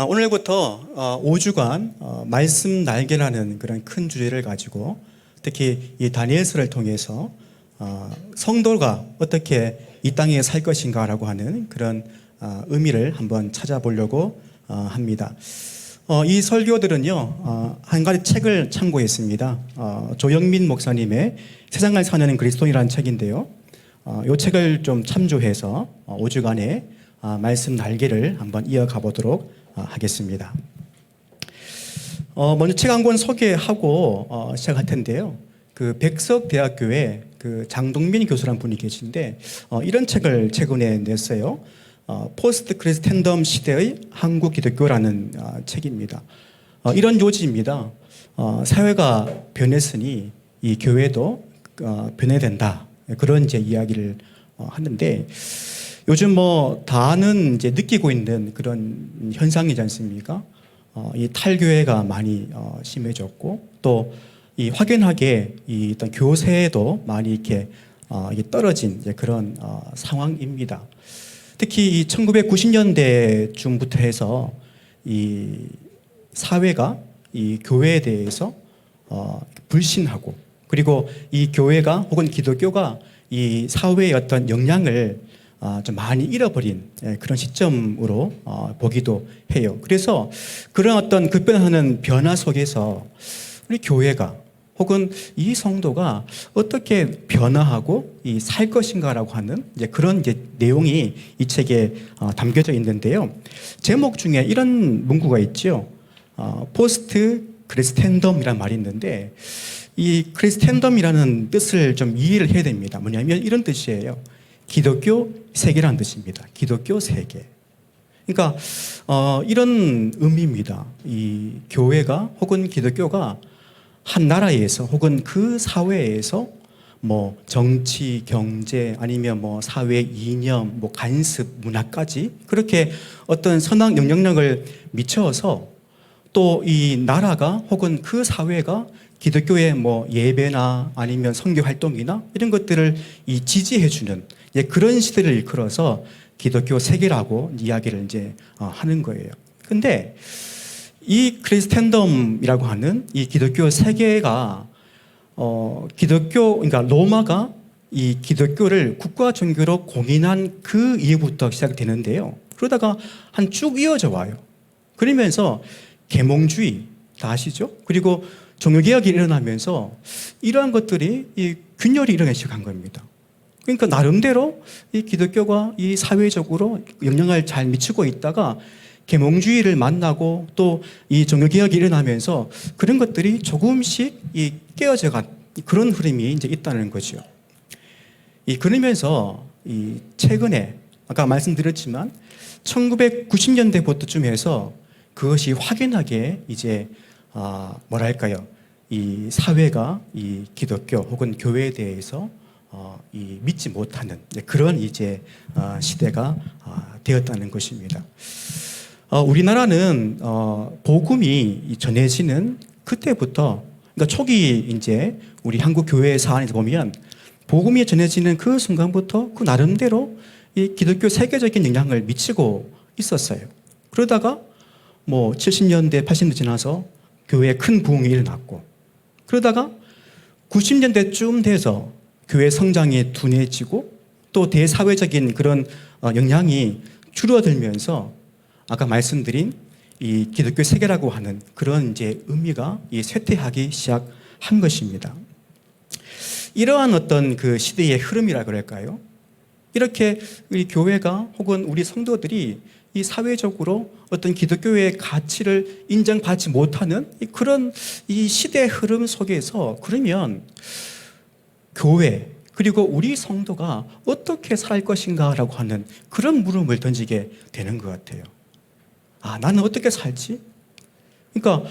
오늘부터 5주간 말씀 날개라는 그런 큰 주제를 가지고 특히 이 다니엘서를 통해서 성도가 어떻게 이 땅에 살 것인가라고 하는 그런 의미를 한번 찾아보려고 합니다. 이 설교들은요, 한 가지 책을 참고했습니다. 조영민 목사님의 세상을 사는 그리스도인이라는 책인데요. 이 책을 좀 참조해서 5주간의 말씀 날개를 한번 이어가 보도록 하겠습니다. 먼저 책 한 권 소개하고 시작할 텐데요. 그 백석대학교에 그 장동민 교수라는 분이 계신데 이런 책을 최근에 냈어요. 포스트 크리스텐덤 시대의 한국 기독교라는 책입니다. 이런 요지입니다. 사회가 변했으니 이 교회도 변해야 된다. 그런 이제 이야기를 하는데 요즘 다는 이제 느끼고 있는 그런 현상이지 않습니까? 이 탈교회가 많이 심해졌고 또 이 확연하게 이 어떤 교세도 많이 이렇게 떨어진 이제 그런 상황입니다. 특히 이 1990년대 중부터 해서 이 사회가 이 교회에 대해서 불신하고 그리고 이 교회가 혹은 기독교가 이 사회의 어떤 영향을 좀 많이 잃어버린 그런 시점으로 보기도 해요. 그래서 그런 어떤 급변하는 변화 속에서 우리 교회가 혹은 이 성도가 어떻게 변화하고 살 것인가라고 하는 이제 그런 이제 내용이 이 책에 담겨져 있는데요. 제목 중에 이런 문구가 있죠. 포스트 크리스텐덤이라는 말이 있는데 이 크리스텐덤이라는 뜻을 좀 이해를 해야 됩니다. 뭐냐면 이런 뜻이에요. 기독교 세계라는 뜻입니다. 기독교 세계. 그러니까 이런 의미입니다. 이 교회가 혹은 기독교가 한 나라에서 혹은 그 사회에서 정치, 경제 아니면 사회 이념, 간습, 문화까지 그렇게 어떤 선한 영향력을 미쳐서 또 이 나라가 혹은 그 사회가 기독교의 예배나 아니면 선교 활동이나 이런 것들을 지지해주는 그런 시대를 일컬어서 기독교 세계라고 이야기를 이제 하는 거예요. 근데 이 크리스텐덤이라고 하는 이 기독교 세계가 그러니까 로마가 이 기독교를 국가 종교로 공인한 그 이후부터 시작되는데요. 그러다가 한 쭉 이어져 와요. 그러면서 계몽주의 다 아시죠? 그리고 종교개혁이 일어나면서 이러한 것들이 이 균열이 일어나기 시작한 겁니다. 그러니까 나름대로 이 기독교가 이 사회적으로 영향을 잘 미치고 있다가 계몽주의를 만나고 또 이 종교개혁이 일어나면서 그런 것들이 조금씩 깨어져간 그런 흐름이 이제 있다는 거죠. 그러면서 최근에 아까 말씀드렸지만 1990년대부터쯤 해서 그것이 확연하게 이제 이 사회가 이 기독교 혹은 교회에 대해서 믿지 못하는 그런 이제 시대가 되었다는 것입니다. 우리나라는 복음이 전해지는 그때부터 그러니까 초기 이제 우리 한국 교회 사안에서 보면 복음이 전해지는 그 순간부터 그 나름대로 이 기독교 세계적인 영향을 미치고 있었어요. 그러다가 70년대, 80년대 지나서 교회에 큰 부흥이 일어났고 그러다가 90년대쯤 돼서 교회 성장이 둔해지고 또 대사회적인 그런 영향이 줄어들면서 아까 말씀드린 이 기독교 세계라고 하는 그런 이제 의미가 쇠퇴하기 시작한 것입니다. 이러한 어떤 그 시대의 흐름이라 그럴까요? 이렇게 우리 교회가 혹은 우리 성도들이 이 사회적으로 어떤 기독교의 가치를 인정받지 못하는 그런 이 시대의 흐름 속에서 그러면 교회 그리고 우리 성도가 어떻게 살 것인가라고 하는 그런 물음을 던지게 되는 것 같아요. 나는 어떻게 살지? 그러니까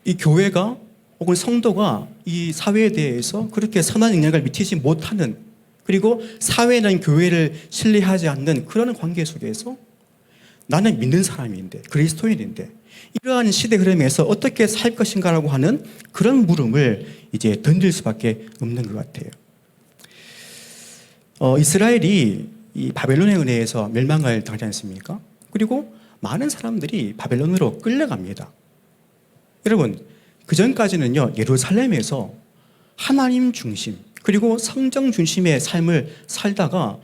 이 교회가 혹은 성도가 이 사회에 대해서 그렇게 선한 영향을 미치지 못하는 그리고 사회는 교회를 신뢰하지 않는 그런 관계 속에서 나는 믿는 사람인데 그리스도인인데 이러한 시대 흐름에서 어떻게 살 것인가라고 하는 그런 물음을 이제 던질 수밖에 없는 것 같아요. 이스라엘이 이 바벨론에 의해서 멸망을 당하지 않습니까? 그리고 많은 사람들이 바벨론으로 끌려갑니다. 여러분, 그 전까지는요, 예루살렘에서 하나님 중심, 그리고 성정 중심의 삶을 살다가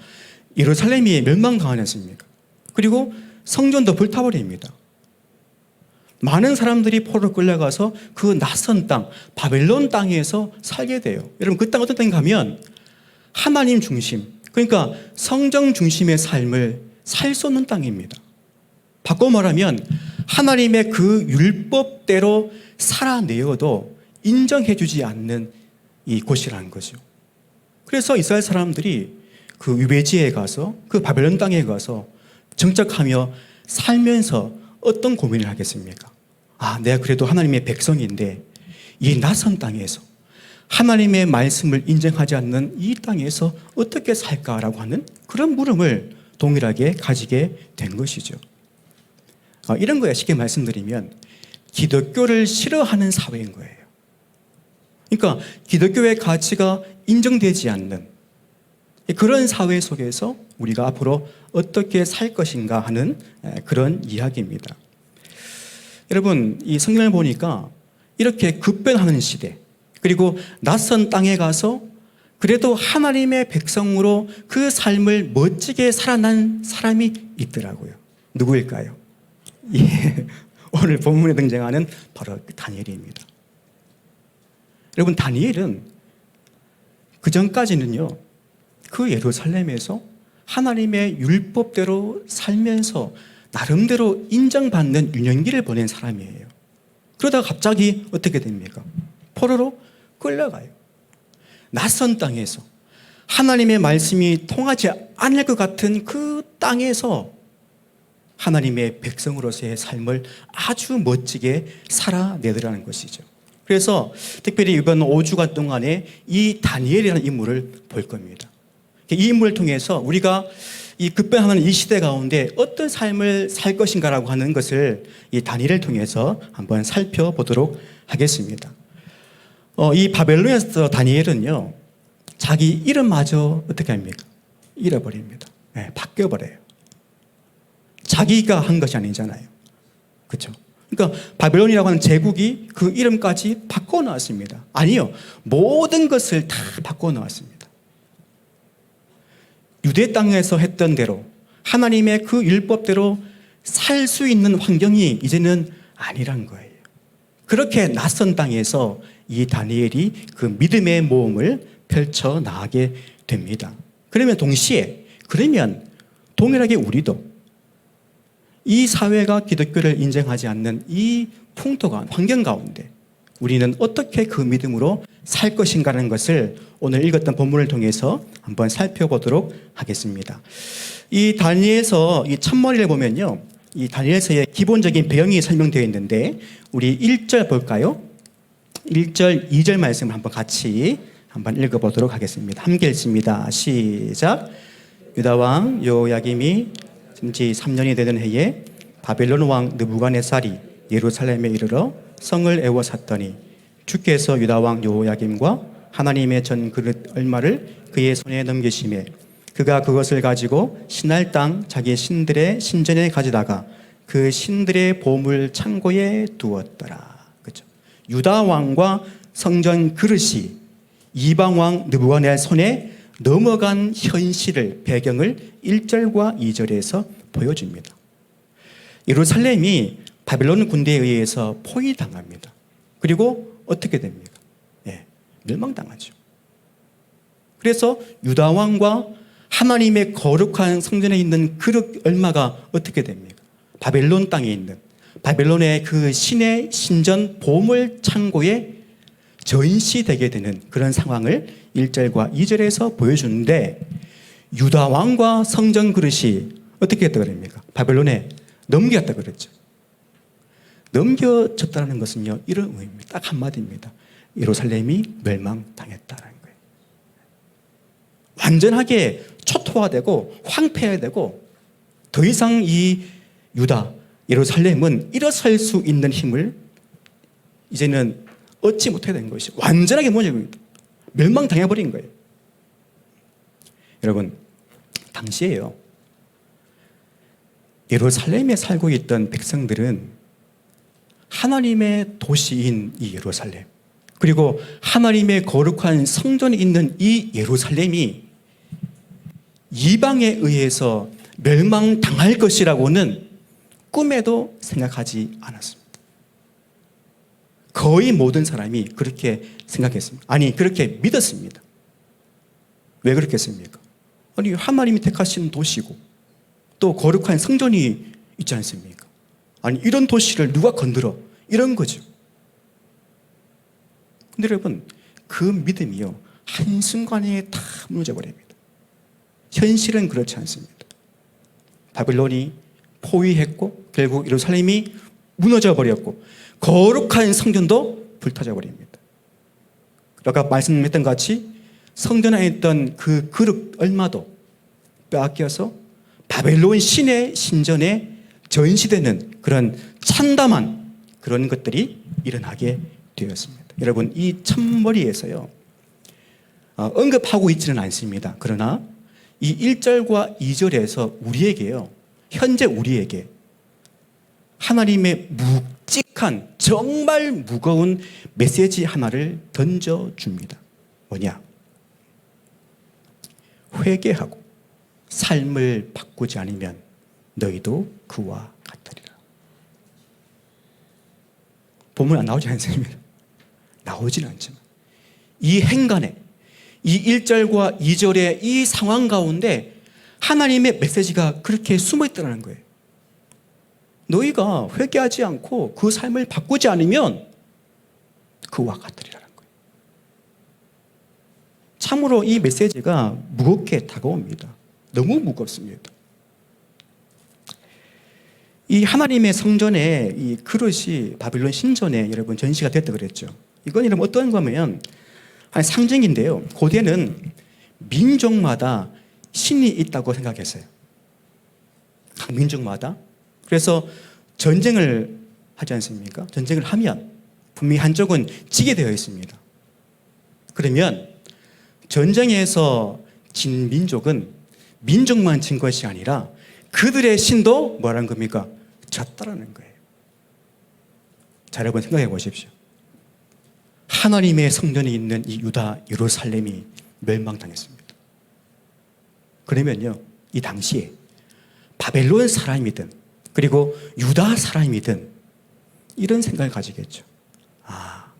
예루살렘이 멸망당하지 않습니까? 그리고 성전도 불타버립니다. 많은 사람들이 포로로 끌려가서 그 낯선 땅, 바벨론 땅에서 살게 돼요. 여러분, 그 땅 어떤 땅에 가면 하나님 중심, 그러니까 성정 중심의 삶을 살 수 없는 땅입니다. 바꿔 말하면 하나님의 그 율법대로 살아내어도 인정해주지 않는 이 곳이라는 거죠. 그래서 이스라엘 사람들이 그 유배지에 가서 그 바벨론 땅에 가서 정착하며 살면서 어떤 고민을 하겠습니까? 내가 그래도 하나님의 백성인데 이 낯선 땅에서 하나님의 말씀을 인정하지 않는 이 땅에서 어떻게 살까라고 하는 그런 물음을 동일하게 가지게 된 것이죠. 이런 거에 쉽게 말씀드리면 기독교를 싫어하는 사회인 거예요. 그러니까 기독교의 가치가 인정되지 않는 그런 사회 속에서 우리가 앞으로 어떻게 살 것인가 하는 그런 이야기입니다. 여러분, 이 성경을 보니까 이렇게 급변하는 시대, 그리고 낯선 땅에 가서 그래도 하나님의 백성으로 그 삶을 멋지게 살아난 사람이 있더라고요. 누구일까요? 오늘 본문에 등장하는 바로 다니엘입니다. 여러분, 다니엘은 그 전까지는요, 그 예루살렘에서 하나님의 율법대로 살면서 나름대로 인정받는 유년기를 보낸 사람이에요. 그러다가 갑자기 어떻게 됩니까? 포로로 끌려가요. 낯선 땅에서 하나님의 말씀이 통하지 않을 것 같은 그 땅에서 하나님의 백성으로서의 삶을 아주 멋지게 살아내더라는 것이죠. 그래서 특별히 이번 5주간 동안에 이 다니엘이라는 인물을 볼 겁니다. 이 인물을 통해서 우리가 이 급변하는 이 시대 가운데 어떤 삶을 살 것인가라고 하는 것을 이 다니엘을 통해서 한번 살펴보도록 하겠습니다. 이 바벨론에서 다니엘은요, 자기 이름마저 어떻게 합니까? 잃어버립니다. 바뀌어버려요. 자기가 한 것이 아니잖아요. 그렇죠? 그러니까 바벨론이라고 하는 제국이 그 이름까지 바꿔놓았습니다. 아니요, 모든 것을 다 바꿔놓았습니다. 유대 땅에서 했던 대로 하나님의 그 율법대로 살 수 있는 환경이 이제는 아니란 거예요. 그렇게 낯선 땅에서 이 다니엘이 그 믿음의 모험을 펼쳐 나가게 됩니다. 그러면 동일하게 우리도 이 사회가 기독교를 인정하지 않는 이 풍토가 환경 가운데 우리는 어떻게 그 믿음으로 살 것인가라는 것을 오늘 읽었던 본문을 통해서 한번 살펴보도록 하겠습니다. 이 다니엘서 이 첫머리를 보면요, 이 다니엘서의 기본적인 배경이 설명되어 있는데 우리 1절 볼까요? 1절, 2절 말씀을 한번 같이 한번 읽어보도록 하겠습니다. 함께 읽습니다. 시작. 유다왕 여호야김이 지 3년이 되던 해에 바벨론 왕 느부갓네살이 예루살렘에 이르러 성을 에워쌌더니 주께서 유다왕 여호야김과 하나님의 전 그릇 얼마를 그의 손에 넘기심에 그가 그것을 가지고 신할 땅 자기 신들의 신전에 가져다가 그 신들의 보물 창고에 두었더라. 그렇죠? 유다 왕과 성전 그릇이 이방 왕 느부갓네살 손에 넘어간 현실을 배경을 1절과 2절에서 보여줍니다. 예루살렘이 바벨론 군대에 의해서 포위당합니다. 그리고 어떻게 됩니까? 멸망당하죠. 그래서 유다 왕과 하나님의 거룩한 성전에 있는 그릇 얼마가 어떻게 됩니까? 바벨론 땅에 있는 바벨론의 그 신의 신전 보물 창고에 전시되게 되는 그런 상황을 1절과 2절에서 보여주는데 유다 왕과 성전 그릇이 어떻게 했다 그럽니까? 바벨론에 넘겼다 그랬죠. 넘겨졌다는 것은요, 이런 의미입니다. 딱 한마디입니다. 예루살렘이 멸망당했다는 거예요. 완전하게 초토화되고 황폐화되고 더 이상 이 유다, 예루살렘은 일어설 수 있는 힘을 이제는 얻지 못하게 된 것이 완전하게 멸망당해버린 거예요. 여러분, 당시에요, 예루살렘에 살고 있던 백성들은 하나님의 도시인 이 예루살렘, 그리고 하나님의 거룩한 성전이 있는 이 예루살렘이 이방에 의해서 멸망당할 것이라고는 꿈에도 생각하지 않았습니다. 거의 모든 사람이 그렇게 생각했습니다. 아니, 그렇게 믿었습니다. 왜 그렇겠습니까? 아니, 하나님이 택하신 도시고 또 거룩한 성전이 있지 않습니까? 아니, 이런 도시를 누가 건드려? 이런 거죠. 근데 여러분, 그 믿음이요, 한순간에 다 무너져 버립니다. 현실은 그렇지 않습니다. 바빌론이 포위했고 결국 예루살렘이 무너져 버렸고 거룩한 성전도 불타져 버립니다. 아까 말씀했던 것 같이 성전 안에 있던 그 그릇 얼마도 빼앗겨서 바벨론 신의 신전에 전시되는 그런 참담한 그런 것들이 일어나게 되었습니다. 여러분, 이 첫머리에서요, 언급하고 있지는 않습니다. 그러나 이 1절과 2절에서 우리에게요, 현재 우리에게 하나님의 묵직한 정말 무거운 메시지 하나를 던져줍니다. 뭐냐? 회개하고 삶을 바꾸지 않으면 너희도 그와 같으리라. 본문 안 나오지 않습니다. 나오지는 않지만 이 행간에, 이 1절과 2절의 이 상황 가운데 하나님의 메시지가 그렇게 숨어 있다는 거예요. 너희가 회개하지 않고 그 삶을 바꾸지 않으면 그와 같으리라는 거예요. 참으로 이 메시지가 무겁게 다가옵니다. 너무 무겁습니다. 이 하나님의 성전에 이 그릇이 바빌론 신전에 여러분 전시가 됐다 그랬죠. 이건 여러분 어떤 거면 한 상징인데요. 고대는 민족마다 신이 있다고 생각했어요. 각 민족마다. 그래서 전쟁을 하지 않습니까? 전쟁을 하면 분명히 한쪽은 지게 되어 있습니다. 그러면 전쟁에서 진 민족은 민족만 진 것이 아니라 그들의 신도 뭐라는 겁니까? 졌다라는 거예요. 자, 여러분 생각해 보십시오. 하나님의 성전이 있는 이 유다 예루살렘이 멸망당했습니다. 그러면요, 이 당시에 바벨론 사람이든 그리고 유다 사람이든 이런 생각을 가지겠죠. 아,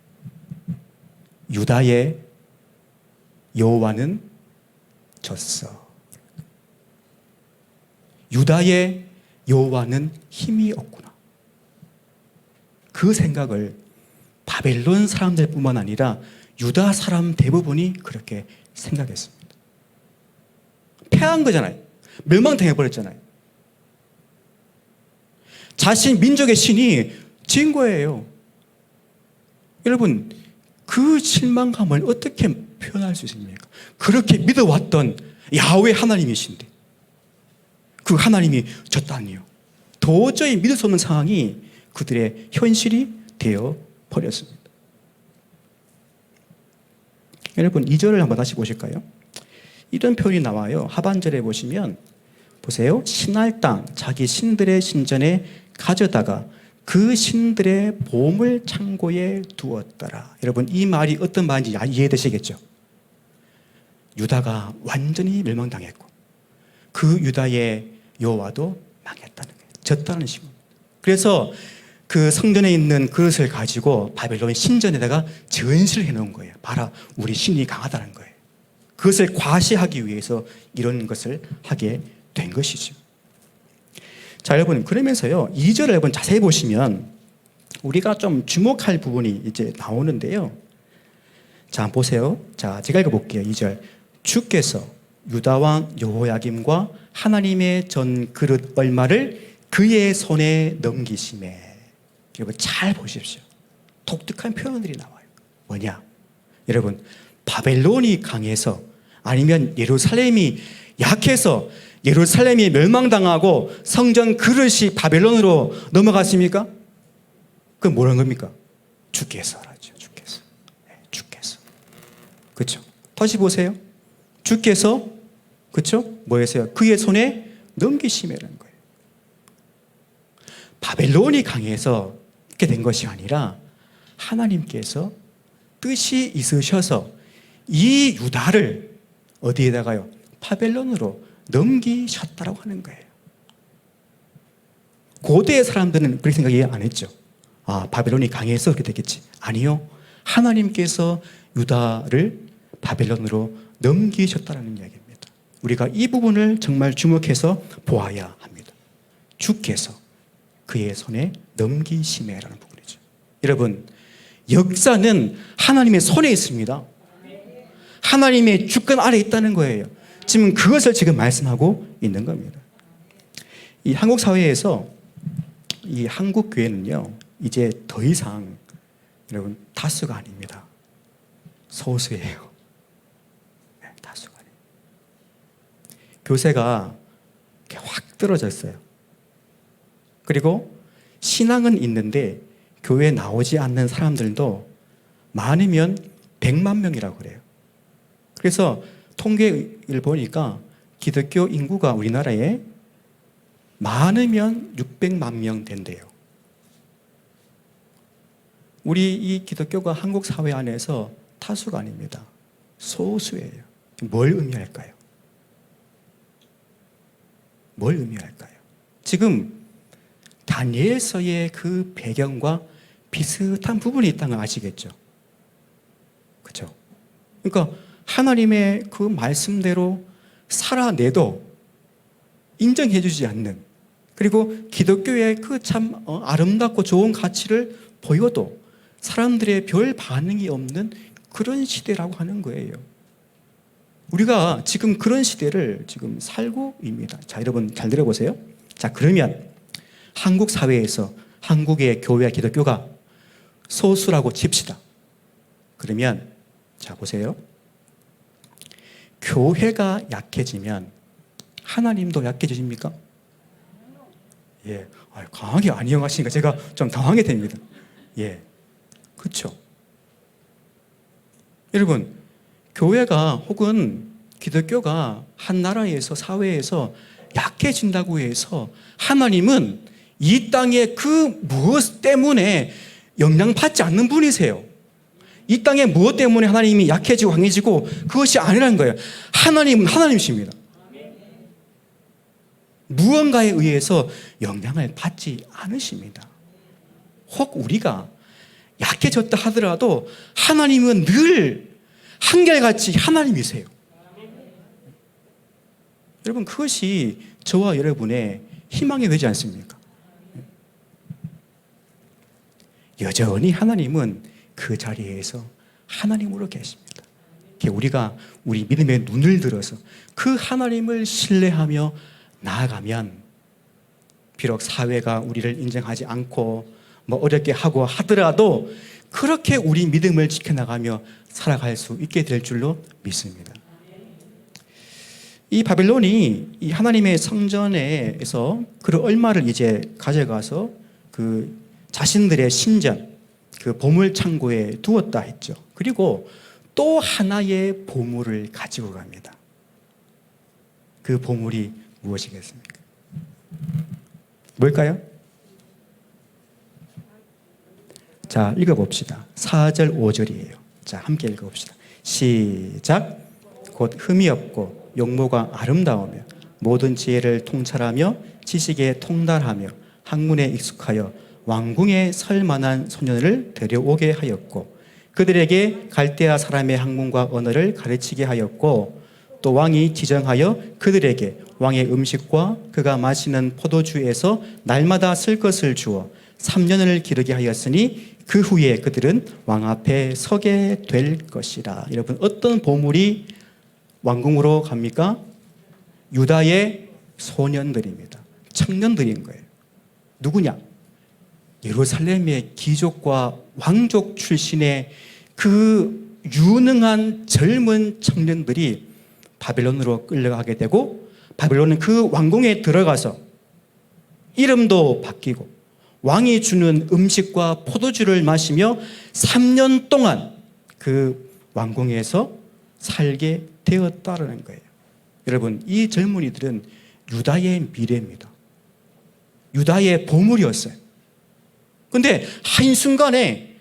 유다의 여호와는 졌어. 유다의 여호와는 힘이 없구나. 그 생각을 바벨론 사람들뿐만 아니라 유다 사람 대부분이 그렇게 생각했습니다. 패한 거잖아요. 멸망당해버렸잖아요. 자신 민족의 신이 진 거예요. 여러분, 그 실망감을 어떻게 표현할 수 있습니까? 그렇게 믿어왔던 야훼 하나님이신데 그 하나님이 졌다니요. 도저히 믿을 수 없는 상황이 그들의 현실이 되어 버렸습니다. 여러분, 2절을 한번 다시 보실까요? 이런 표현이 나와요. 하반절에 보시면 보세요. 신할 땅 자기 신들의 신전에 가져다가 그 신들의 보물 창고에 두었더라. 여러분, 이 말이 어떤 말인지 이해되시겠죠? 유다가 완전히 멸망당했고 그 유다의 여호와도 망했다는 거예요. 졌다는 식입니다. 그래서 그 성전에 있는 그릇을 가지고 바벨론 신전에다가 전시를 해놓은 거예요. 봐라, 우리 신이 강하다는 거예요. 그것을 과시하기 위해서 이런 것을 하게 된 것이죠. 자, 여러분, 그러면서요, 2절을 여러분 자세히 보시면 우리가 좀 주목할 부분이 이제 나오는데요. 자, 보세요. 자, 제가 읽어볼게요. 2절. 주께서 유다 왕 여호야김과 하나님의 전 그릇 얼마를 그의 손에 넘기심에. 여러분 잘 보십시오. 독특한 표현들이 나와요. 뭐냐? 여러분, 바벨론이 강해서 아니면 예루살렘이 약해서 예루살렘이 멸망당하고 성전 그릇이 바벨론으로 넘어갔습니까? 그건 뭐라는 겁니까? 주께서 하죠. 주께서. 네, 주께서. 그렇죠? 다시 보세요. 주께서, 그렇죠? 뭐였어요? 그의 손에 넘기심이라는 거예요. 바벨론이 강해서 이렇게 된 것이 아니라 하나님께서 뜻이 있으셔서 이 유다를 어디에다가요? 바벨론으로 넘기셨다라고 하는 거예요. 고대의 사람들은 그렇게 생각 안 했죠. 아, 바벨론이 강해서 그렇게 되겠지. 아니요. 하나님께서 유다를 바벨론으로 넘기셨다는 이야기입니다. 우리가 이 부분을 정말 주목해서 보아야 합니다. 주께서 그의 손에 넘기심에라는 부분이죠. 여러분, 역사는 하나님의 손에 있습니다. 하나님의 주권 아래 있다는 거예요. 지금 그것을 지금 말씀하고 있는 겁니다. 이 한국 사회에서 이 한국 교회는요, 이제 더 이상 여러분 다수가 아닙니다. 소수예요. 네, 다수가 아니에요. 교세가 확 떨어졌어요. 그리고 신앙은 있는데 교회에 나오지 않는 사람들도 많으면 100만 명이라고 그래요. 그래서 통계를 보니까 기독교 인구가 우리나라에 많으면 600만 명 된대요. 우리 이 기독교가 한국 사회 안에서 다수가 아닙니다. 소수예요. 뭘 의미할까요? 뭘 의미할까요? 지금 다니엘서의 그 배경과 비슷한 부분이 있다는 걸 아시겠죠? 그렇죠? 그러니까 하나님의 그 말씀대로 살아내도 인정해 주지 않는, 그리고 기독교의 그 참 아름답고 좋은 가치를 보여도 사람들의 별 반응이 없는 그런 시대라고 하는 거예요. 우리가 지금 그런 시대를 지금 살고 있습니다. 자, 여러분 잘 들어보세요. 자, 그러면 한국 사회에서 한국의 교회와 기독교가 소수라고 칩시다. 그러면 자, 보세요. 교회가 약해지면 하나님도 약해지십니까? 예, 강하게 안 이용하시니까 제가 좀 당황하게 됩니다. 예, 그렇죠. 여러분, 교회가 혹은 기독교가 한 나라에서 사회에서 약해진다고 해서 하나님은 이 땅에 그 무엇 때문에 영향받지 않는 분이세요. 이 땅에 무엇 때문에 하나님이 약해지고 강해지고 그것이 아니라는 거예요. 하나님은 하나님이십니다. 무언가에 의해서 영향을 받지 않으십니다. 혹 우리가 약해졌다 하더라도 하나님은 늘 한결같이 하나님이세요. 여러분, 그것이 저와 여러분의 희망이 되지 않습니까? 여전히 하나님은 그 자리에서 하나님으로 계십니다. 우리가 우리 믿음의 눈을 들어서 그 하나님을 신뢰하며 나아가면 비록 사회가 우리를 인정하지 않고 어렵게 하고 하더라도 그렇게 우리 믿음을 지켜나가며 살아갈 수 있게 될 줄로 믿습니다. 이 바벨론이 이 하나님의 성전에서 그 얼마를 이제 가져가서 그 자신들의 신전, 그 보물 창고에 두었다 했죠. 그리고 또 하나의 보물을 가지고 갑니다. 그 보물이 무엇이겠습니까? 뭘까요? 자, 읽어봅시다. 4절 5절이에요. 자, 함께 읽어봅시다. 시작. 곧 흠이 없고 용모가 아름다우며 모든 지혜를 통찰하며 지식에 통달하며 학문에 익숙하여 왕궁에 설 만한 소년을 데려오게 하였고 그들에게 갈대아 사람의 학문과 언어를 가르치게 하였고 또 왕이 지정하여 그들에게 왕의 음식과 그가 마시는 포도주에서 날마다 쓸 것을 주어 3년을 기르게 하였으니 그 후에 그들은 왕 앞에 서게 될 것이라. 여러분, 어떤 보물이 왕궁으로 갑니까? 유다의 소년들입니다. 청년들인 거예요. 누구냐? 예루살렘의 귀족과 왕족 출신의 그 유능한 젊은 청년들이 바벨론으로 끌려가게 되고 바벨론은 그 왕궁에 들어가서 이름도 바뀌고 왕이 주는 음식과 포도주를 마시며 3년 동안 그 왕궁에서 살게 되었다는 거예요. 여러분, 이 젊은이들은 유다의 미래입니다. 유다의 보물이었어요. 근데 한순간에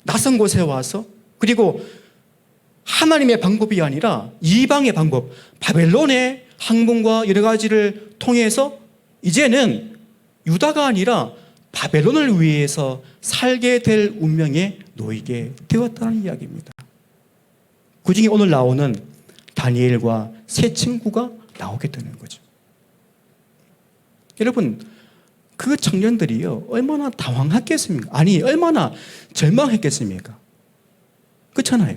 낯선 곳에 와서, 그리고 하나님의 방법이 아니라 이방의 방법, 바벨론의 학문과 여러 가지를 통해서 이제는 유다가 아니라 바벨론을 위해서 살게 될 운명에 놓이게 되었다는 이야기입니다. 그 중에 오늘 나오는 다니엘과 세 친구가 나오게 되는 거죠. 여러분, 그 청년들이요, 얼마나 당황했겠습니까? 아니, 얼마나 절망했겠습니까? 그렇잖아요.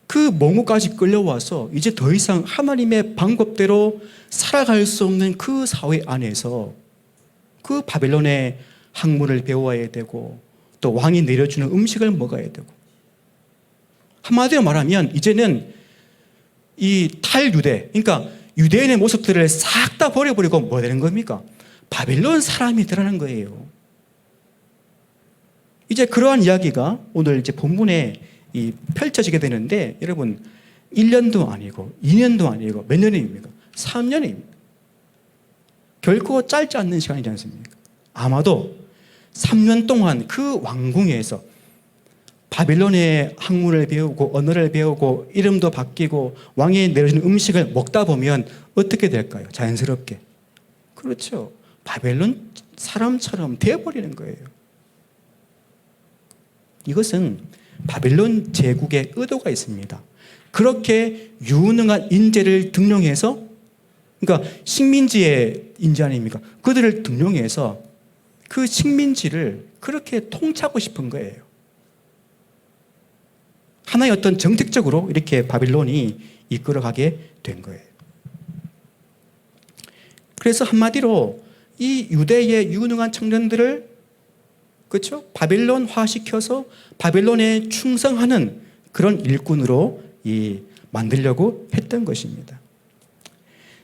그 몽우까지 끌려와서 이제 더 이상 하나님의 방법대로 살아갈 수 없는 그 사회 안에서 그 바벨론의 학문을 배워야 되고, 또 왕이 내려주는 음식을 먹어야 되고, 한마디로 말하면 이제는 이 탈유대, 그러니까 유대인의 모습들을 싹 다 버려버리고 뭐 되는 겁니까? 바벨론 사람이 되라는 거예요. 이제 그러한 이야기가 오늘 이제 본문에 펼쳐지게 되는데, 여러분, 1년도 아니고 2년도 아니고 몇 년입니까? 3년입니다. 결코 짧지 않는 시간이지 않습니까? 아마도 3년 동안 그 왕궁에서 바벨론의 학문을 배우고 언어를 배우고 이름도 바뀌고 왕이 내려주는 음식을 먹다 보면 어떻게 될까요? 자연스럽게. 그렇죠. 바벨론 사람처럼 되어버리는 거예요. 이것은 바벨론 제국의 의도가 있습니다. 그렇게 유능한 인재를 등용해서, 그러니까 식민지의 인재 아닙니까? 그들을 등용해서 그 식민지를 그렇게 통치하고 싶은 거예요. 하나의 어떤 정책적으로 이렇게 바빌론이 이끌어가게 된 거예요. 그래서 한마디로 이 유대의 유능한 청년들을, 그렇죠? 바벨론화 시켜서 바벨론에 충성하는 그런 일꾼으로 만들려고 했던 것입니다.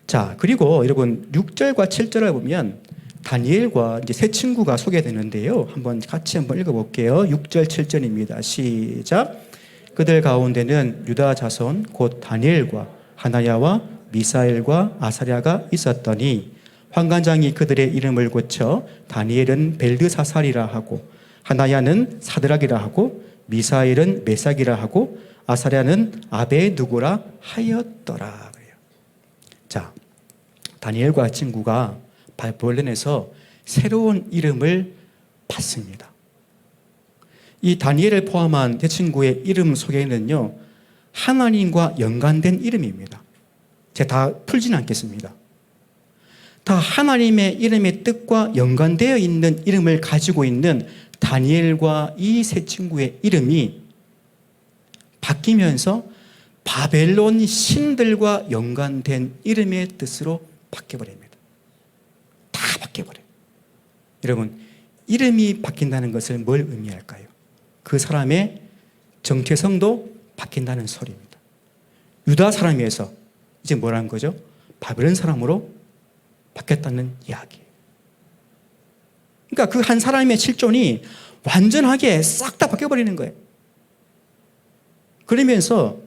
자, 그리고 여러분 6절과 7절을 보면 다니엘과 이제 세 친구가 소개되는데요. 같이 한번 읽어볼게요. 6절, 7절입니다. 시작. 그들 가운데는 유다 자손 곧 다니엘과 하나야와 미사엘과 아사랴가 있었더니 환관장이 그들의 이름을 고쳐 다니엘은 벨드사살이라 하고 하나야는 사드락이라 하고 미사엘은 메삭이라 하고 아사랴는 아베누고라 하였더라. 자, 다니엘과 친구가 바벨론에서 새로운 이름을 받습니다. 이 다니엘을 포함한 제 친구의 이름 속에는요, 하나님과 연관된 이름입니다. 제가 다 풀지는 않겠습니다. 다 하나님의 이름의 뜻과 연관되어 있는 이름을 가지고 있는 다니엘과 이 세 친구의 이름이 바뀌면서 바벨론 신들과 연관된 이름의 뜻으로 바뀌어버립니다. 다 바뀌어버려요. 여러분, 이름이 바뀐다는 것을 뭘 의미할까요? 그 사람의 정체성도 바뀐다는 소리입니다. 유다 사람에서 이제 뭐라는 거죠? 바벨론 사람으로 바뀌었다는 이야기예요. 그러니까 그 한 사람의 실존이 완전하게 싹 다 바뀌어버리는 거예요. 그러면서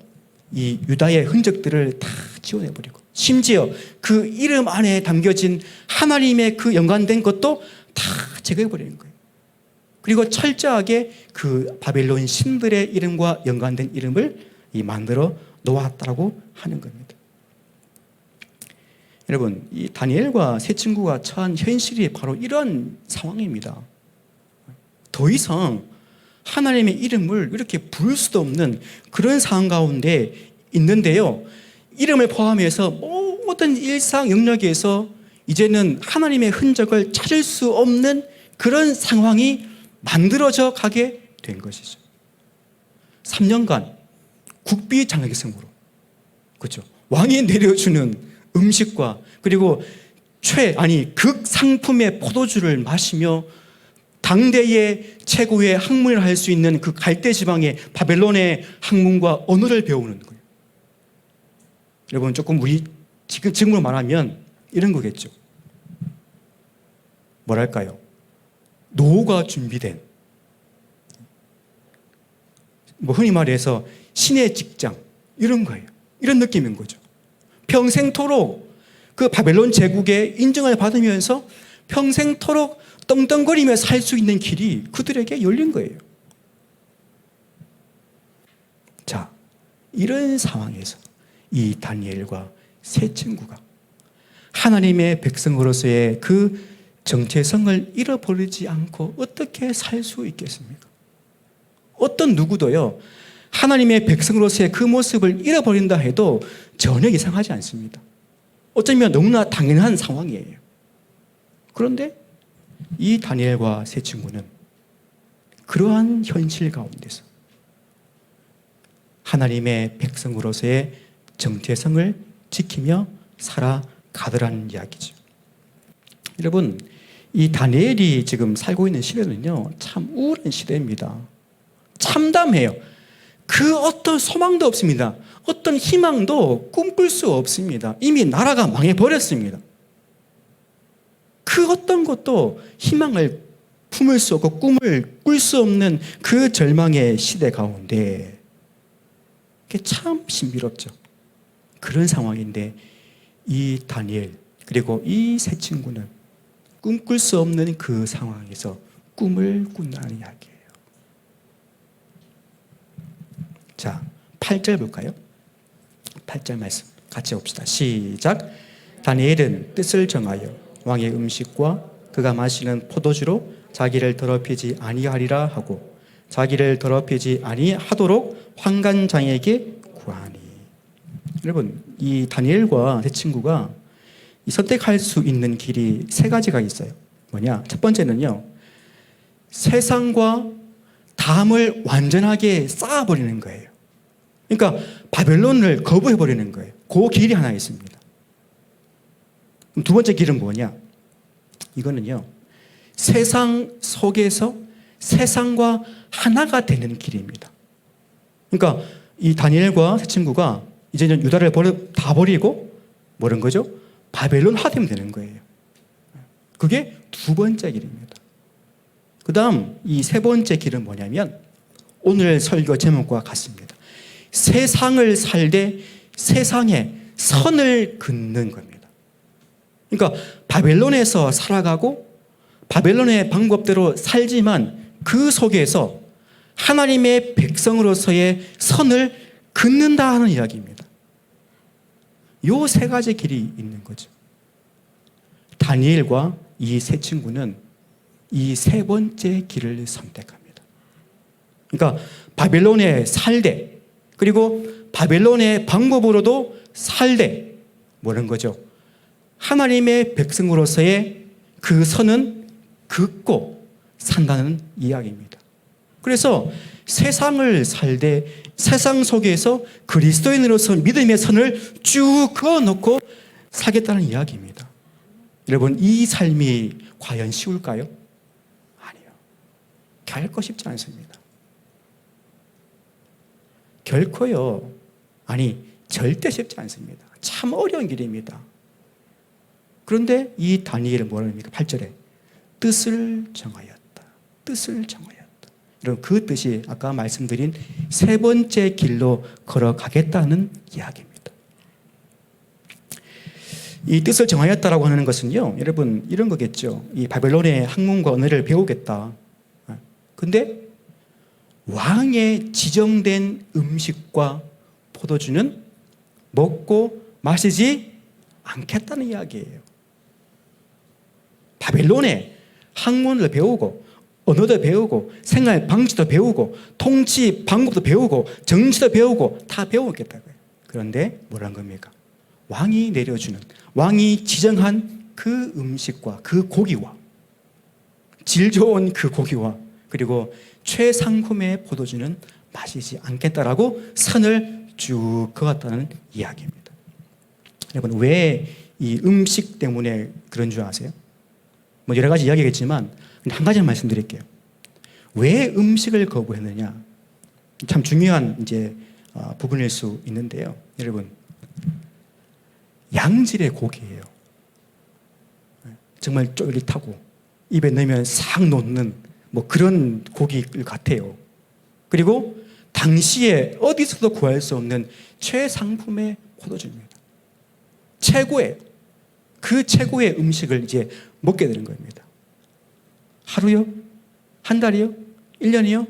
이 유다의 흔적들을 다 지워내버리고, 심지어 그 이름 안에 담겨진 하나님의 그 연관된 것도 다 제거해버리는 거예요. 그리고 철저하게 그 바벨론 신들의 이름과 연관된 이름을 만들어 놓았다고 하는 겁니다. 여러분, 이 다니엘과 세 친구가 처한 현실이 바로 이런 상황입니다. 더 이상 하나님의 이름을 이렇게 부를 수도 없는 그런 상황 가운데 있는데요, 이름을 포함해서 모든 일상 영역에서 이제는 하나님의 흔적을 찾을 수 없는 그런 상황이 만들어져 가게 된 것이죠. 3년간 국비장학성으로, 그렇죠, 왕이 내려주는 음식과 그리고 극상품의 포도주를 마시며 당대의 최고의 학문을 할 수 있는 그 갈대 지방의 바벨론의 학문과 언어를 배우는 거예요. 여러분, 조금 우리 지금으로 말하면 이런 거겠죠. 뭐랄까요? 노후가 준비된, 흔히 말해서 신의 직장, 이런 거예요. 이런 느낌인 거죠. 평생토록 그 바벨론 제국의 인정을 받으면서 평생토록 떵떵거리며 살 수 있는 길이 그들에게 열린 거예요. 자, 이런 상황에서 이 다니엘과 세 친구가 하나님의 백성으로서의 그 정체성을 잃어버리지 않고 어떻게 살 수 있겠습니까? 어떤 누구도요, 하나님의 백성으로서의 그 모습을 잃어버린다 해도 전혀 이상하지 않습니다. 어쩌면 너무나 당연한 상황이에요. 그런데 이 다니엘과 세 친구는 그러한 현실 가운데서 하나님의 백성으로서의 정체성을 지키며 살아가더라는 이야기죠. 여러분, 이 다니엘이 지금 살고 있는 시대는요, 참 우울한 시대입니다. 참담해요. 그 어떤 소망도 없습니다. 어떤 희망도 꿈꿀 수 없습니다. 이미 나라가 망해버렸습니다. 그 어떤 것도 희망을 품을 수 없고 꿈을 꿀 수 없는 그 절망의 시대 가운데 그게 참 신비롭죠. 그런 상황인데 이 다니엘 그리고 이 세 친구는 꿈꿀 수 없는 그 상황에서 꿈을 꾼다는 이야기예요. 자, 8절 볼까요? 8절 말씀 같이 봅시다. 시작. 다니엘은 뜻을 정하여 왕의 음식과 그가 마시는 포도주로 자기를 더럽히지 아니하리라 하고 자기를 더럽히지 아니하도록 환관장에게 구하니. 여러분, 이 다니엘과 세 친구가 선택할 수 있는 길이 세 가지가 있어요. 뭐냐? 첫 번째는요, 세상과 담을 완전하게 쌓아버리는 거예요. 그러니까 바벨론을 거부해버리는 거예요. 그 길이 하나 있습니다. 두 번째 길은 뭐냐? 이거는요, 세상 속에서 세상과 하나가 되는 길입니다. 그러니까 이 다니엘과 세 친구가 이제는 유다를 다 버리고 뭐는 거죠? 바벨론화 되면 되는 거예요. 그게 두 번째 길입니다. 그 다음 이 세 번째 길은 뭐냐면 오늘 설교 제목과 같습니다. 세상을 살되 세상에 선을 긋는 겁니다. 그러니까 바벨론에서 살아가고 바벨론의 방법대로 살지만 그 속에서 하나님의 백성으로서의 선을 긋는다 하는 이야기입니다. 요 세 가지 길이 있는 거죠. 다니엘과 이 세 친구는 이 세 번째 길을 선택합니다. 그러니까 바벨론에 살되 그리고 바벨론의 방법으로도 살되 뭐라는 거죠? 하나님의 백성으로서의 그 선은 긋고 산다는 이야기입니다. 그래서 세상을 살되 세상 속에서 그리스도인으로서 믿음의 선을 쭉 그어놓고 살겠다는 이야기입니다. 여러분, 이 삶이 과연 쉬울까요? 아니요. 결코 쉽지 않습니다. 결코요. 아니, 절대 쉽지 않습니다. 참 어려운 길입니다. 그런데 이 다니엘은 뭐라 합니까? 8절에 뜻을 정하였다. 뜻을 정하였다. 여러분, 그 뜻이 아까 말씀드린 세 번째 길로 걸어가겠다는 이야기입니다. 이 뜻을 정하였다라고 하는 것은요, 여러분 이런 거겠죠. 이 바벨론의 학문과 언어를 배우겠다. 근데 왕의 지정된 음식과 포도주는 먹고 마시지 않겠다는 이야기예요. 바벨론의 학문을 배우고 언어도 배우고 생활 방식도 배우고 통치 방법도 배우고 정치도 배우고 다 배우겠다고요. 그런데 뭐란 겁니까? 왕이 내려주는, 왕이 지정한 그 음식과 그 고기와 질 좋은 그 고기와 그리고 최상품의 포도주는 마시지 않겠다라고 선을 쭉 그었다는 이야기입니다. 여러분, 왜 이 음식 때문에 그런 줄 아세요? 뭐 여러 가지 이야기겠지만 한 가지만 말씀드릴게요. 왜 음식을 거부했느냐? 참 중요한 이제 부분일 수 있는데요. 여러분, 양질의 고기예요. 정말 쫄깃하고 입에 넣으면 싹 녹는 뭐 그런 고기 같아요. 그리고 당시에 어디서도 구할 수 없는 최상품의 포도주입니다. 최고예요. 그 최고의 음식을 이제 먹게 되는 겁니다. 하루요? 한 달이요? 1년이요?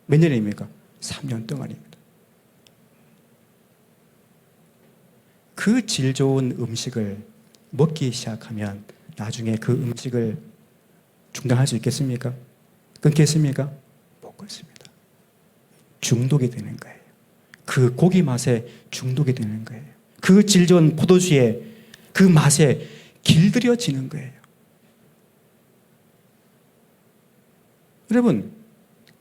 몇 년입니까? 3년 동안입니다. 그 질 좋은 음식을 먹기 시작하면 나중에 그 음식을 중단할 수 있겠습니까? 끊겠습니까? 못 끊습니다. 중독이 되는 거예요. 그 고기 맛에 중독이 되는 거예요. 그 질 좋은 포도주의 그 맛에 길들여지는 거예요. 여러분,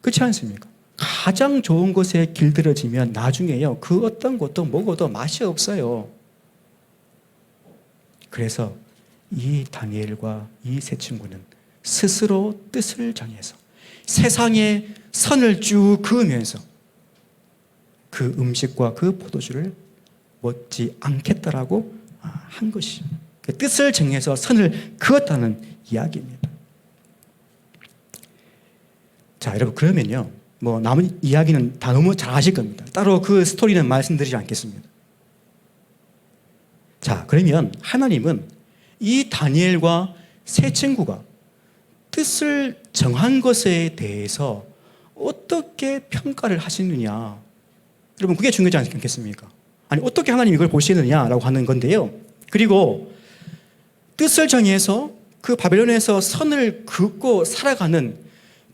그렇지 않습니까? 가장 좋은 것에 길들여지면 나중에요, 그 어떤 것도 먹어도 맛이 없어요. 그래서 이 다니엘과 이 세 친구는 스스로 뜻을 정해서 세상의 선을 쭉 그으면서 그 음식과 그 포도주를 먹지 않겠다라고 한 것이 뜻을 정해서 선을 그었다는 이야기입니다. 자, 여러분, 그러면요, 뭐 남은 이야기는 다 너무 잘 아실 겁니다. 따로 그 스토리는 말씀드리지 않겠습니다. 자, 그러면 하나님은 이 다니엘과 세 친구가 뜻을 정한 것에 대해서 어떻게 평가를 하시느냐, 여러분, 그게 중요하지 않겠습니까? 아니, 어떻게 하나님이 이걸 보시느냐라고 하는 건데요. 그리고 뜻을 정해서 그 바벨론에서 선을 긋고 살아가는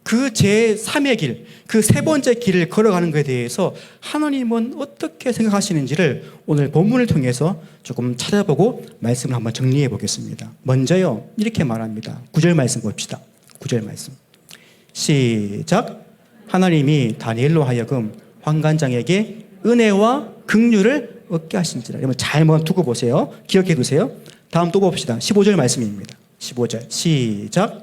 그 제3의 길, 그 세 번째 길을 걸어가는 것에 대해서 하나님은 어떻게 생각하시는지를 오늘 본문을 통해서 조금 찾아보고 말씀을 한번 정리해 보겠습니다. 먼저요, 이렇게 말합니다. 9절 말씀 봅시다. 9절 말씀. 시작. 하나님이 다니엘로 하여금 환관장에게 은혜와 긍휼을 얻게 하신지라. 여러분, 잘 한번 두고 보세요. 기억해 두세요. 다음 또 봅시다. 15절 말씀입니다. 15절 시작.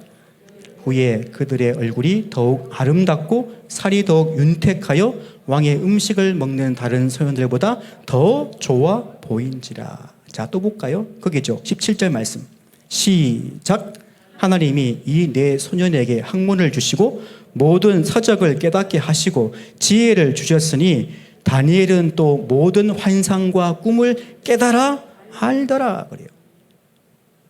후에 그들의 얼굴이 더욱 아름답고 살이 더욱 윤택하여 왕의 음식을 먹는 다른 소년들보다 더 좋아 보인지라. 자, 또 볼까요? 거기죠. 17절 말씀 시작. 하나님이 이 네 소년에게 학문을 주시고 모든 서적을 깨닫게 하시고 지혜를 주셨으니 다니엘은 또 모든 환상과 꿈을 깨달아 알더라. 그래요.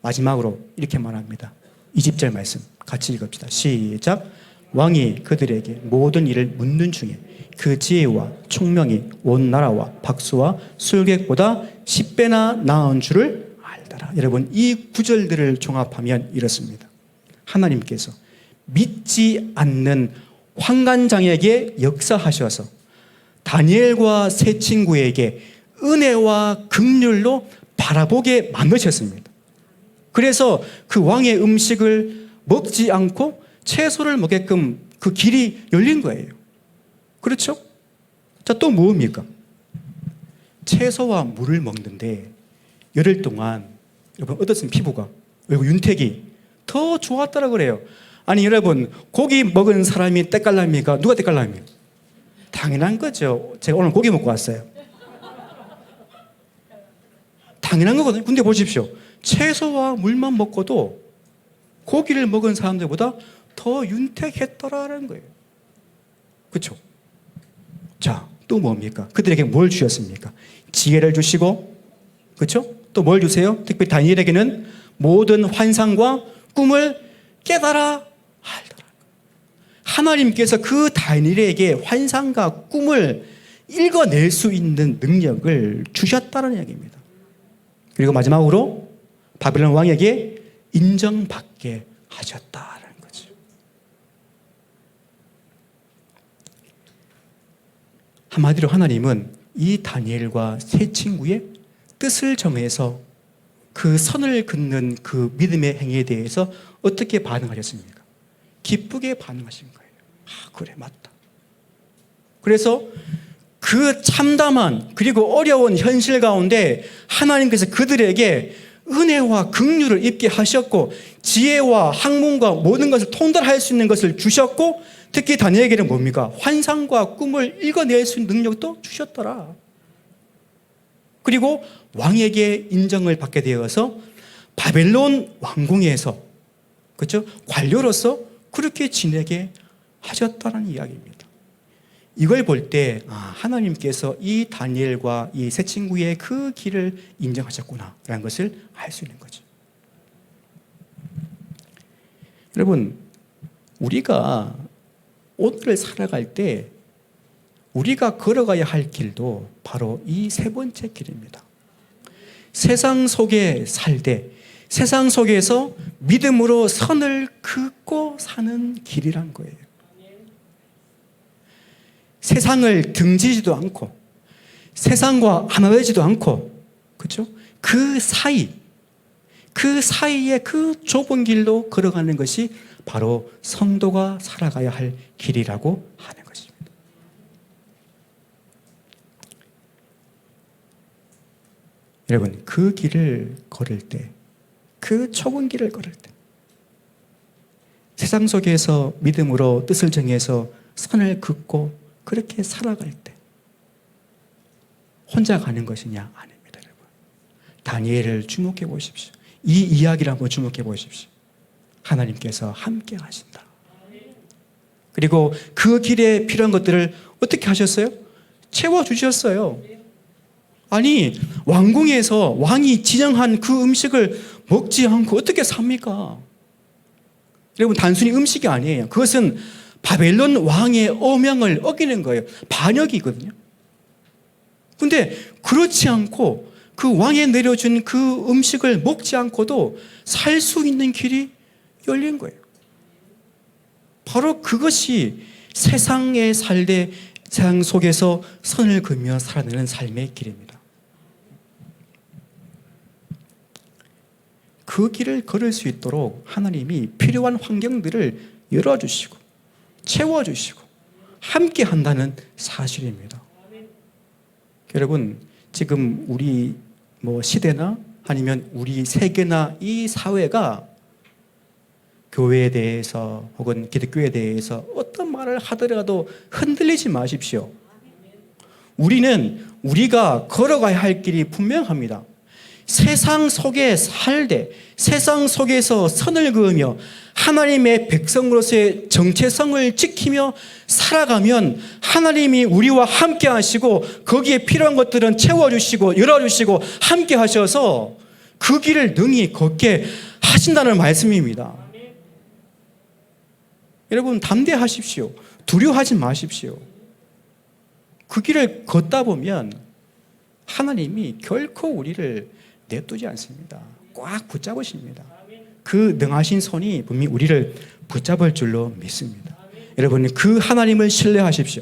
마지막으로 이렇게 말합니다. 20절 말씀 같이 읽읍시다. 시작. 왕이 그들에게 모든 일을 묻는 중에 그 지혜와 총명이 온 나라와 박수와 술객보다 10배나 나은 줄을 알더라. 여러분, 이 구절들을 종합하면 이렇습니다. 하나님께서 믿지 않는 환관장에게 역사하셔서 다니엘과 세 친구에게 은혜와 긍휼로 바라보게 만드셨습니다. 그래서 그 왕의 음식을 먹지 않고 채소를 먹게끔 그 길이 열린 거예요. 그렇죠? 자, 또 뭡니까? 채소와 물을 먹는데 열흘 동안 여러분 어떻습니까? 피부가, 그리고 윤택이 더 좋았다라 그래요. 아니, 여러분, 고기 먹은 사람이 때깔납니까? 누가 때깔납니까? 당연한 거죠. 제가 오늘 고기 먹고 왔어요. 당연한 거거든요. 근데 보십시오. 채소와 물만 먹고도 고기를 먹은 사람들보다 더 윤택했더라는 거예요. 그렇죠? 자, 또 뭡니까? 그들에게 뭘 주셨습니까? 지혜를 주시고, 그렇죠? 또 뭘 주세요? 특별히 다니엘에게는 모든 환상과 꿈을 깨달아 알더라. 하나님께서 그 다니엘에게 환상과 꿈을 읽어낼 수 있는 능력을 주셨다는 이야기입니다. 그리고 마지막으로 바벨론 왕에게 인정받게 하셨다는 거죠. 한마디로 하나님은 이 다니엘과 세 친구의 뜻을 정해서 그 선을 긋는 그 믿음의 행위에 대해서 어떻게 반응하셨습니까? 기쁘게 반응하신 거예요. 아, 그래, 맞다. 그래서 그 참담한 그리고 어려운 현실 가운데 하나님께서 그들에게 은혜와 긍휼을 입게 하셨고 지혜와 학문과 모든 것을 통달할 수 있는 것을 주셨고, 특히 다니엘에게는 뭡니까? 환상과 꿈을 읽어낼 수 있는 능력도 주셨더라. 그리고 왕에게 인정을 받게 되어서 바벨론 왕궁에서, 그렇죠? 관료로서 그렇게 지내게 하셨다는 이야기입니다. 이걸 볼 때 하나님께서 이 다니엘과 이 세 친구의 그 길을 인정하셨구나라는 것을 알 수 있는 거죠. 여러분, 우리가 오늘을 살아갈 때 우리가 걸어가야 할 길도 바로 이 세 번째 길입니다. 세상 속에 살되 세상 속에서 믿음으로 선을 긋고 사는 길이란 거예요. 세상을 등지지도 않고 세상과 하나 되지도 않고, 그렇죠? 그 사이에 그 좁은 길로 걸어가는 것이 바로 성도가 살아가야 할 길이라고 하는 것입니다. 여러분, 그 길을 걸을 때, 그 좁은 길을 걸을 때, 세상 속에서 믿음으로 뜻을 정해서 선을 긋고 그렇게 살아갈 때 혼자 가는 것이냐? 아닙니다, 여러분. 다니엘을 주목해 보십시오. 이 이야기를 한번 주목해 보십시오. 하나님께서 함께 하신다. 그리고 그 길에 필요한 것들을 어떻게 하셨어요? 채워주셨어요. 아니, 왕궁에서 왕이 지정한 그 음식을 먹지 않고 어떻게 삽니까? 여러분, 단순히 음식이 아니에요. 그것은 바벨론 왕의 어명을 어기는 거예요. 반역이거든요. 근데 그렇지 않고 그 왕에 내려준 그 음식을 먹지 않고도 살 수 있는 길이 열린 거예요. 바로 그것이 세상에 살되 세상 속에서 선을 그으며 살아내는 삶의 길입니다. 그 길을 걸을 수 있도록 하나님이 필요한 환경들을 열어주시고 채워주시고 함께 한다는 사실입니다. 여러분, 지금 우리 시대나 아니면 우리 세계나 이 사회가 교회에 대해서 혹은 기독교에 대해서 어떤 말을 하더라도 흔들리지 마십시오. 우리는 우리가 걸어가야 할 길이 분명합니다. 세상 속에 살되 세상 속에서 선을 그으며 하나님의 백성으로서의 정체성을 지키며 살아가면 하나님이 우리와 함께 하시고 거기에 필요한 것들은 채워주시고 열어주시고 함께 하셔서 그 길을 능히 걷게 하신다는 말씀입니다. 여러분, 담대하십시오. 두려워하지 마십시오. 그 길을 걷다 보면 하나님이 결코 우리를 내두지 않습니다. 꽉 붙잡으십니다. 그 능하신 손이 분명히 우리를 붙잡을 줄로 믿습니다. 여러분, 그 하나님을 신뢰하십시오.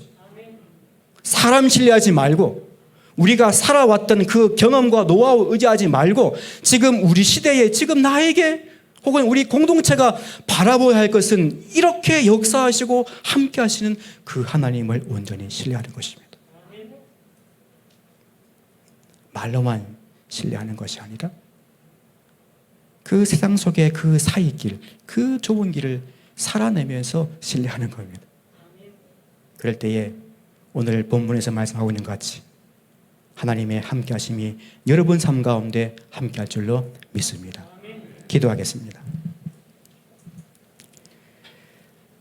사람 신뢰하지 말고 우리가 살아왔던 그 경험과 노하우 의지하지 말고 지금 우리 시대에 지금 나에게 혹은 우리 공동체가 바라봐야 할 것은 이렇게 역사하시고 함께 하시는 그 하나님을 온전히 신뢰하는 것입니다. 말로만 신뢰하는 것이 아니라 그 세상 속의 그 사이길, 그 좁은 길을 살아내면서 신뢰하는 겁니다. 그럴 때에 오늘 본문에서 말씀하고 있는 것 같이 하나님의 함께 하심이 여러분 삶 가운데 함께 할 줄로 믿습니다. 기도하겠습니다.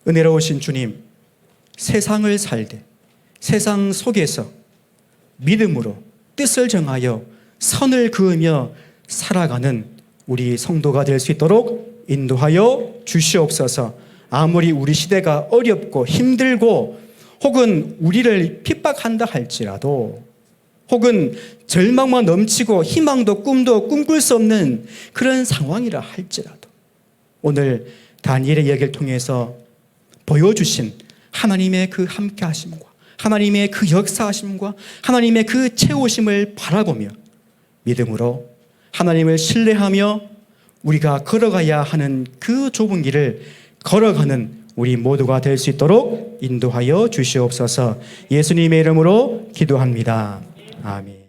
은혜로우신 주님, 세상을 살되 세상 속에서 믿음으로 뜻을 정하여 선을 그으며 살아가는 우리 성도가 될 수 있도록 인도하여 주시옵소서. 아무리 우리 시대가 어렵고 힘들고 혹은 우리를 핍박한다 할지라도 혹은 절망만 넘치고 희망도 꿈도 꿈꿀 수 없는 그런 상황이라 할지라도 오늘 다니엘의 이야기를 통해서 보여주신 하나님의 그 함께하심과 하나님의 그 역사하심과 하나님의 그 채우심을 바라보며 믿음으로 하나님을 신뢰하며 우리가 걸어가야 하는 그 좁은 길을 걸어가는 우리 모두가 될 수 있도록 인도하여 주시옵소서. 예수님의 이름으로 기도합니다. 아멘.